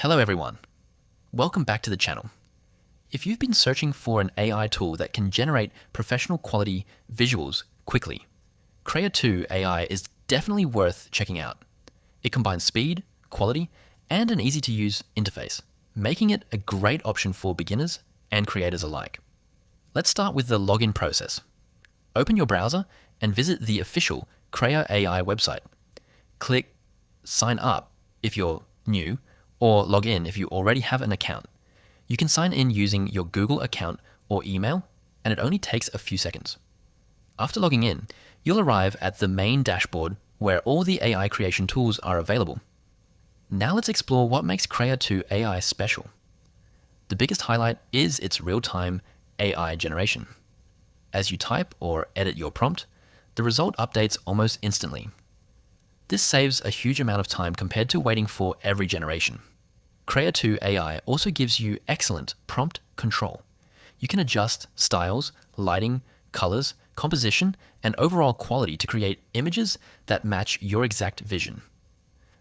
Hello everyone, welcome back to the channel. If you've been searching for an AI tool that can generate professional quality visuals quickly, Krea AI is definitely worth checking out. It combines speed, quality, and an easy to use interface, making it a great option for beginners and creators alike. Let's start with the login process. Open your browser and visit the official Krea AI website. Click sign up if you're new, or log in if you already have an account. You can sign in using your Google account or email, and it only takes a few seconds. After logging in, you'll arrive at the main dashboard where all the AI creation tools are available. Now let's explore what makes Krea AI special. The biggest highlight is its real-time AI generation. As you type or edit your prompt, the result updates almost instantly. This saves a huge amount of time compared to waiting for every generation. Krea AI also gives you excellent prompt control. You can adjust styles, lighting, colors, composition, and overall quality to create images that match your exact vision.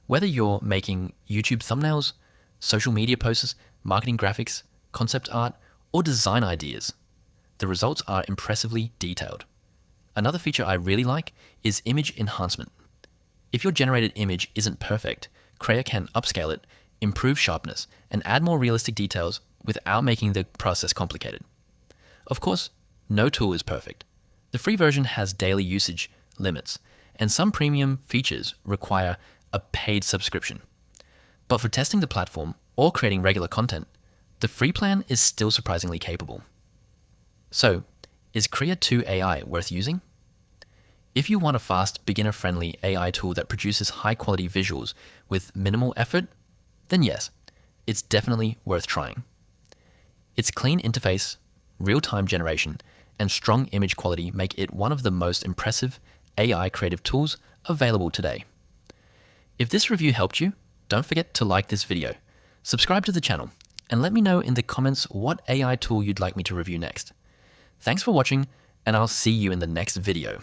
Whether you're making YouTube thumbnails, social media posts, marketing graphics, concept art, or design ideas, the results are impressively detailed. Another feature I really like is image enhancement. If your generated image isn't perfect, Krea can upscale it, improve sharpness, and add more realistic details without making the process complicated. Of course, no tool is perfect. The free version has daily usage limits, and some premium features require a paid subscription. But for testing the platform or creating regular content, the free plan is still surprisingly capable. So, is Krea AI worth using? If you want a fast, beginner-friendly AI tool that produces high-quality visuals with minimal effort, then yes, it's definitely worth trying. Its clean interface, real-time generation, and strong image quality make it one of the most impressive AI creative tools available today. If this review helped you, don't forget to like this video, subscribe to the channel, and let me know in the comments what AI tool you'd like me to review next. Thanks for watching, and I'll see you in the next video.